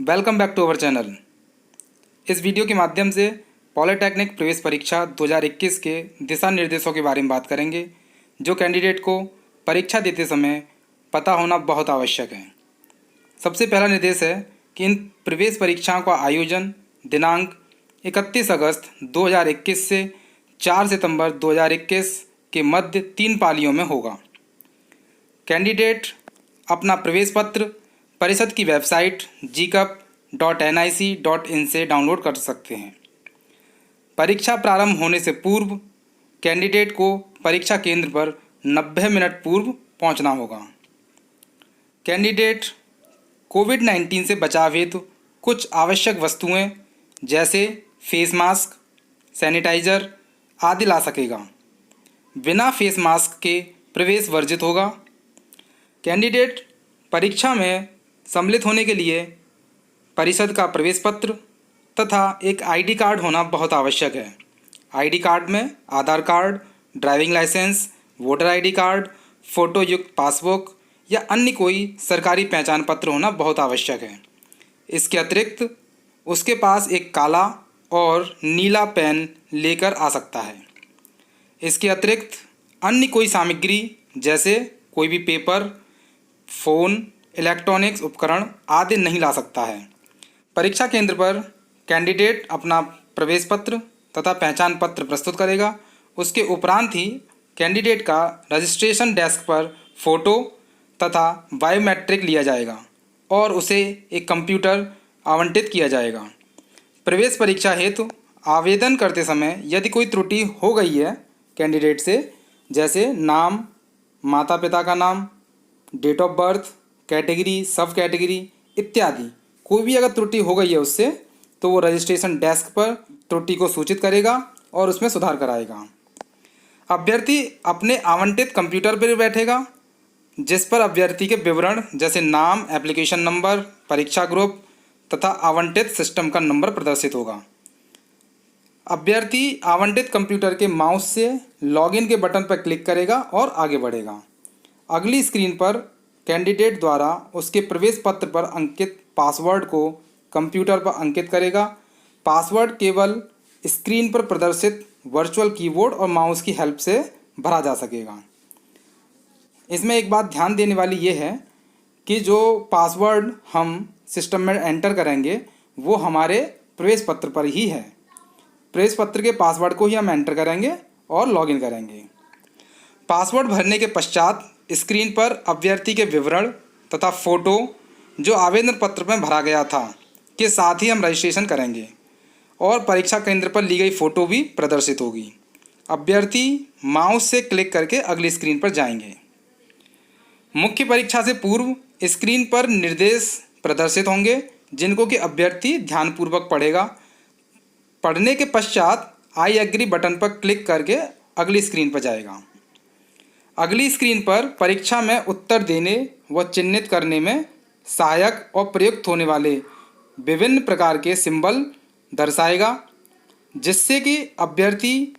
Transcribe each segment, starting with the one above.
Welcome back to our channel. इस video के माध्यम से पॉलिटेक्निक प्रवेश परीक्षा 2021 के दिशा निर्देशों के बारे में बात करेंगे, जो कैंडिडेट को परीक्षा देते समय पता होना बहुत आवश्यक है। सबसे पहला निर्देश है कि इन प्रवेश परीक्षाओं का आयोजन दिनांक 31 अगस्त 2021 से 4 सितंबर 2021 के मध्य 3 पालियों में होगा। कैंडिडेट अपना प्रवेश पत्र परिषद की वेबसाइट gcup.nic.in से डाउनलोड कर सकते हैं। परीक्षा प्रारंभ होने से पूर्व कैंडिडेट को परीक्षा केंद्र पर 90 मिनट पूर्व पहुंचना होगा। कैंडिडेट कोविड-19 से बचाव हेतु कुछ आवश्यक वस्तुएं जैसे फेस मास्क, सैनिटाइज़र आदि ला सकेगा। बिना फेस मास्क के प्रवेश वर्जित होगा। कैंडिडेट परीक्षा में सम्मिलित होने के लिए परिषद का प्रवेश पत्र तथा एक आईडी कार्ड होना बहुत आवश्यक है। आईडी कार्ड में Aadhaar card, driving licence, voter ID card, photo युक्त पासबुक या अन्य कोई सरकारी पहचान पत्र होना बहुत आवश्यक है। इसके अतिरिक्त उसके पास एक काला और नीला पेन लेकर आ सकता है। इसके अतिरिक्त अन्य कोई सामग्री जैसे कोई भी पेपर, फ़ोन, इलेक्ट्रॉनिक्स उपकरण आदि नहीं ला सकता है। परीक्षा केंद्र पर कैंडिडेट अपना प्रवेश पत्र तथा पहचान पत्र प्रस्तुत करेगा। उसके उपरांत ही कैंडिडेट का रजिस्ट्रेशन डेस्क पर फ़ोटो तथा बायोमेट्रिक लिया जाएगा और उसे एक कंप्यूटर आवंटित किया जाएगा। प्रवेश परीक्षा हेतु आवेदन करते समय यदि कोई त्रुटि हो गई है कैंडिडेट से, जैसे नाम, माता पिता का नाम, डेट ऑफ बर्थ, कैटेगरी, सब कैटेगरी इत्यादि, कोई भी अगर त्रुटि हो गई है उससे, तो वो रजिस्ट्रेशन डेस्क पर त्रुटि को सूचित करेगा और उसमें सुधार कराएगा। अभ्यर्थी अपने आवंटित कंप्यूटर पर बैठेगा, जिस पर अभ्यर्थी के विवरण जैसे नाम, एप्लीकेशन नंबर, परीक्षा ग्रुप तथा आवंटित सिस्टम का नंबर प्रदर्शित होगा। अभ्यर्थी आवंटित कंप्यूटर के माउस से लॉगिन के बटन पर क्लिक करेगा और आगे बढ़ेगा। अगली स्क्रीन पर कैंडिडेट द्वारा उसके प्रवेश पत्र पर अंकित पासवर्ड को कंप्यूटर पर अंकित करेगा। पासवर्ड केवल स्क्रीन पर प्रदर्शित वर्चुअल कीबोर्ड और माउस की हेल्प से भरा जा सकेगा। इसमें एक बात ध्यान देने वाली ये है कि जो पासवर्ड हम सिस्टम में एंटर करेंगे वो हमारे प्रवेश पत्र पर ही है। प्रवेश पत्र के पासवर्ड को ही हम एंटर करेंगे और लॉगिन करेंगे। पासवर्ड भरने के पश्चात स्क्रीन पर अभ्यर्थी के विवरण तथा फ़ोटो जो आवेदन पत्र में भरा गया था के साथ ही हम रजिस्ट्रेशन करेंगे और परीक्षा केंद्र पर ली गई फ़ोटो भी प्रदर्शित होगी। अभ्यर्थी माउस से क्लिक करके अगली स्क्रीन पर जाएंगे। मुख्य परीक्षा से पूर्व स्क्रीन पर निर्देश प्रदर्शित होंगे, जिनको कि अभ्यर्थी ध्यानपूर्वक पढ़ेगा। पढ़ने के पश्चात आई एग्री बटन पर क्लिक करके अगली स्क्रीन पर जाएगा। अगली स्क्रीन पर परीक्षा में उत्तर देने व चिन्हित करने में सहायक और प्रयुक्त होने वाले विभिन्न प्रकार के सिंबल दर्शाएगा, जिससे कि अभ्यर्थी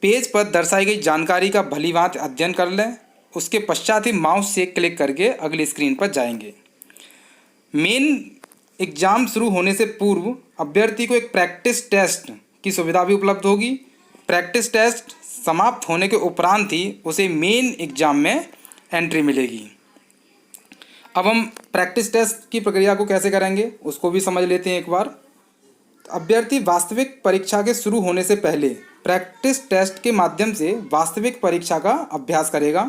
पेज पर दर्शाई गई जानकारी का भलीभांति अध्ययन कर लें। उसके पश्चात ही माउस से क्लिक करके अगली स्क्रीन पर जाएंगे। मेन एग्ज़ाम शुरू होने से पूर्व अभ्यर्थी को एक प्रैक्टिस टेस्ट की सुविधा भी उपलब्ध होगी। प्रैक्टिस टेस्ट समाप्त होने के उपरांत ही उसे मेन एग्ज़ाम में एंट्री मिलेगी। अब हम प्रैक्टिस टेस्ट की प्रक्रिया को कैसे करेंगे उसको भी समझ लेते हैं एक बार। अभ्यर्थी वास्तविक परीक्षा के शुरू होने से पहले प्रैक्टिस टेस्ट के माध्यम से वास्तविक परीक्षा का अभ्यास करेगा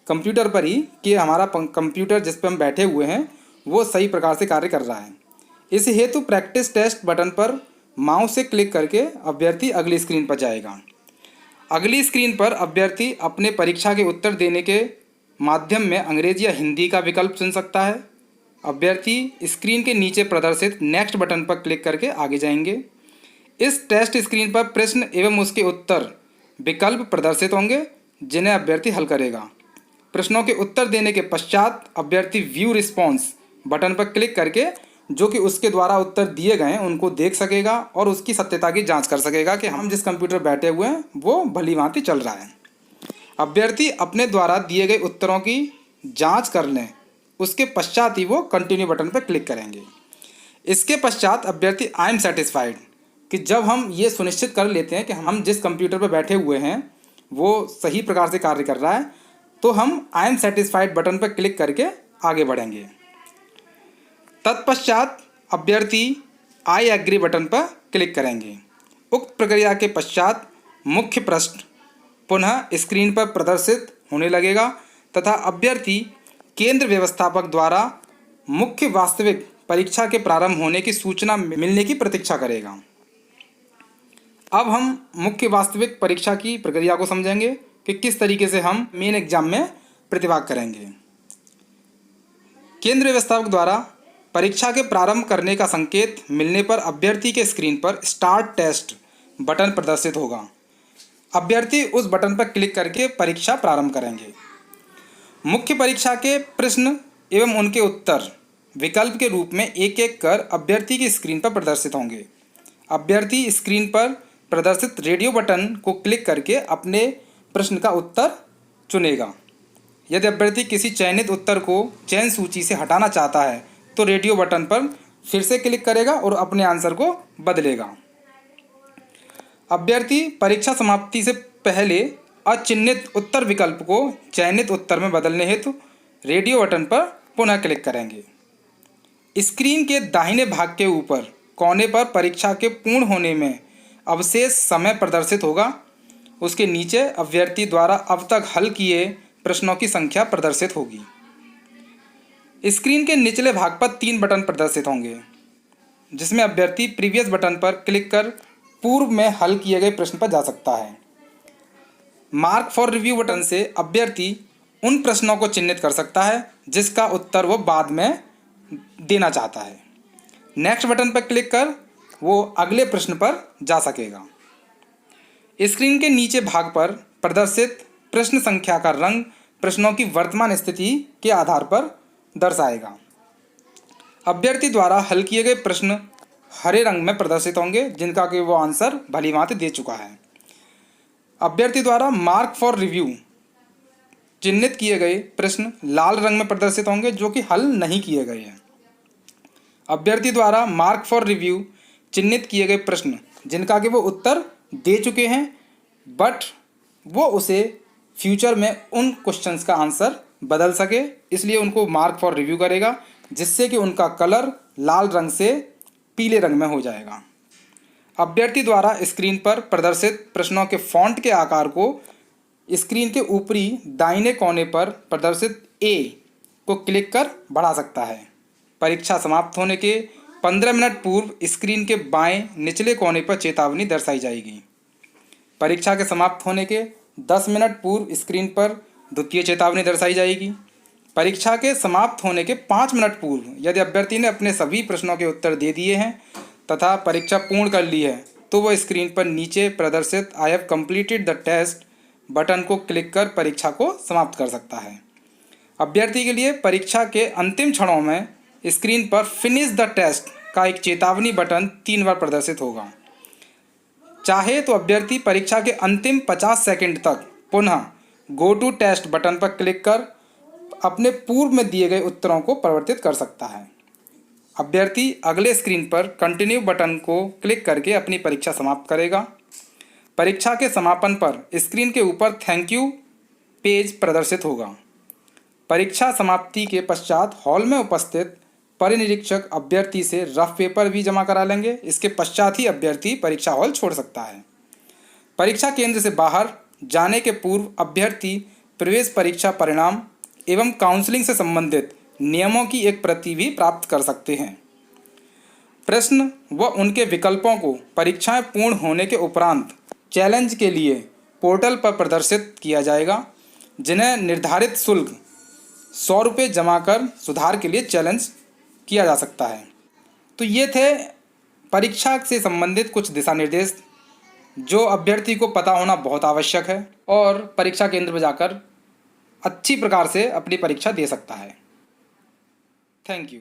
कंप्यूटर पर ही, कि हमारा कंप्यूटर जिस पर हम बैठे हुए हैं वो सही प्रकार से कार्य कर रहा है। इस हेतु प्रैक्टिस टेस्ट बटन पर माउस से क्लिक करके अभ्यर्थी अगली स्क्रीन पर जाएगा। अगली स्क्रीन पर अभ्यर्थी अपने परीक्षा के उत्तर देने के माध्यम में अंग्रेजी या हिंदी का विकल्प चुन सकता है। अभ्यर्थी स्क्रीन के नीचे प्रदर्शित नेक्स्ट बटन पर क्लिक करके आगे जाएंगे। इस टेस्ट स्क्रीन पर प्रश्न एवं उसके उत्तर विकल्प प्रदर्शित होंगे, जिन्हें अभ्यर्थी हल करेगा। प्रश्नों के उत्तर देने के पश्चात अभ्यर्थी व्यू रिस्पॉन्स बटन पर क्लिक करके जो कि उसके द्वारा उत्तर दिए गए हैं उनको देख सकेगा और उसकी सत्यता की जांच कर सकेगा कि हम जिस कंप्यूटर बैठे हुए हैं वो भलीभांति चल रहा है। अभ्यर्थी अपने द्वारा दिए गए उत्तरों की जांच कर लें, उसके पश्चात ही वो कंटिन्यू बटन पर क्लिक करेंगे। इसके पश्चात अभ्यर्थी आई एम सेटिस्फाइड, कि जब हम ये सुनिश्चित कर लेते हैं कि हम जिस कंप्यूटर पर बैठे हुए हैं वो सही प्रकार से कार्य कर रहा है, तो हम आई एम सेटिस्फाइड बटन पर क्लिक करके आगे बढ़ेंगे। तत्पश्चात अभ्यर्थी आई एग्री बटन पर क्लिक करेंगे। उक्त प्रक्रिया के पश्चात मुख्य पृष्ठ पुनः स्क्रीन पर प्रदर्शित होने लगेगा तथा अभ्यर्थी केंद्र व्यवस्थापक द्वारा मुख्य वास्तविक परीक्षा के प्रारंभ होने की सूचना मिलने की प्रतीक्षा करेगा। अब हम मुख्य वास्तविक परीक्षा की प्रक्रिया को समझेंगे कि किस तरीके से हम मेन एग्जाम में प्रतिभाग करेंगे। केंद्र व्यवस्थापक द्वारा परीक्षा के प्रारंभ करने का संकेत मिलने पर अभ्यर्थी के स्क्रीन पर स्टार्ट टेस्ट बटन प्रदर्शित होगा। अभ्यर्थी उस बटन पर क्लिक करके परीक्षा प्रारंभ करेंगे। मुख्य परीक्षा के प्रश्न एवं उनके उत्तर विकल्प के रूप में एक एक कर अभ्यर्थी की स्क्रीन पर प्रदर्शित होंगे। अभ्यर्थी स्क्रीन पर प्रदर्शित रेडियो बटन को क्लिक करके अपने प्रश्न का उत्तर चुनेगा। यदि अभ्यर्थी किसी चयनित उत्तर को चयन सूची से हटाना चाहता है तो रेडियो बटन पर फिर से क्लिक करेगा और अपने आंसर को बदलेगा। अभ्यर्थी परीक्षा समाप्ति से पहले अचिह्नित उत्तर विकल्प को चयनित उत्तर में बदलने हेतु रेडियो बटन पर पुनः क्लिक करेंगे। स्क्रीन के दाहिने भाग के ऊपर कोने पर परीक्षा के पूर्ण होने में अवशेष समय प्रदर्शित होगा। उसके नीचे अभ्यर्थी द्वारा अब तक हल किए प्रश्नों की संख्या प्रदर्शित होगी। स्क्रीन के निचले भाग पर 3 बटन प्रदर्शित होंगे, जिसमें अभ्यर्थी प्रीवियस बटन पर क्लिक कर पूर्व में हल किए गए प्रश्न पर जा सकता है। मार्क फॉर रिव्यू बटन से अभ्यर्थी उन प्रश्नों को चिन्हित कर सकता है जिसका उत्तर वो बाद में देना चाहता है। नेक्स्ट बटन पर क्लिक कर वो अगले प्रश्न पर जा सकेगा। स्क्रीन के नीचे भाग पर प्रदर्शित प्रश्न संख्या का रंग प्रश्नों की वर्तमान स्थिति के आधार पर दर्शाएगा। अभ्यर्थी द्वारा हल किए गए प्रश्न हरे रंग में प्रदर्शित होंगे, जिनका कि वो आंसर भलीभांति दे चुका है। अभ्यर्थी द्वारा मार्क फॉर रिव्यू चिन्हित किए गए प्रश्न लाल रंग में प्रदर्शित होंगे, जो कि हल नहीं किए गए हैं। अभ्यर्थी द्वारा मार्क फॉर रिव्यू चिन्हित किए गए प्रश्न जिनका कि वो उत्तर दे चुके हैं बट वो उसे फ्यूचर में उन क्वेश्चंस का आंसर बदल सके, इसलिए उनको मार्क फॉर रिव्यू करेगा, जिससे कि उनका कलर लाल रंग से पीले रंग में हो जाएगा। अभ्यर्थी द्वारा स्क्रीन पर प्रदर्शित प्रश्नों के फॉन्ट के आकार को स्क्रीन के ऊपरी दाहिने कोने पर प्रदर्शित ए को क्लिक कर बढ़ा सकता है। परीक्षा समाप्त होने के 15 मिनट पूर्व स्क्रीन के बाएं निचले कोने पर चेतावनी दर्शाई जाएगी। परीक्षा के समाप्त होने के 10 मिनट पूर्व स्क्रीन पर द्वितीय चेतावनी दर्शाई जाएगी। परीक्षा के समाप्त होने के 5 मिनट पूर्व यदि अभ्यर्थी ने अपने सभी प्रश्नों के उत्तर दे दिए हैं तथा परीक्षा पूर्ण कर ली है तो वह स्क्रीन पर नीचे प्रदर्शित I have completed the test button को क्लिक कर परीक्षा को समाप्त कर सकता है। अभ्यर्थी के लिए परीक्षा के अंतिम क्षणों में स्क्रीन पर फिनिश द टेस्ट का एक चेतावनी बटन 3 बार प्रदर्शित होगा। चाहे तो अभ्यर्थी परीक्षा के अंतिम 50 सेकंड तक पुनः गो टू टेस्ट बटन पर क्लिक कर अपने पूर्व में दिए गए उत्तरों को परिवर्तित कर सकता है। अभ्यर्थी अगले स्क्रीन पर कंटिन्यू बटन को क्लिक करके अपनी परीक्षा समाप्त करेगा। परीक्षा के समापन पर स्क्रीन के ऊपर थैंक यू पेज प्रदर्शित होगा। परीक्षा समाप्ति के पश्चात हॉल में उपस्थित परिनिरीक्षक अभ्यर्थी से रफ पेपर भी जमा करा लेंगे। इसके पश्चात ही अभ्यर्थी परीक्षा हॉल छोड़ सकता है। परीक्षा केंद्र से बाहर जाने के पूर्व अभ्यर्थी प्रवेश परीक्षा परिणाम एवं काउंसलिंग से संबंधित नियमों की एक प्रति भी प्राप्त कर सकते हैं। प्रश्न व उनके विकल्पों को परीक्षाएं पूर्ण होने के उपरांत चैलेंज के लिए पोर्टल पर प्रदर्शित किया जाएगा, जिन्हें निर्धारित शुल्क 100 रुपये जमा कर सुधार के लिए चैलेंज किया जा सकता है। तो ये थे परीक्षा से संबंधित कुछ दिशा निर्देश जो अभ्यर्थी को पता होना बहुत आवश्यक है और परीक्षा केंद्र पर जाकर अच्छी प्रकार से अपनी परीक्षा दे सकता है। Thank you.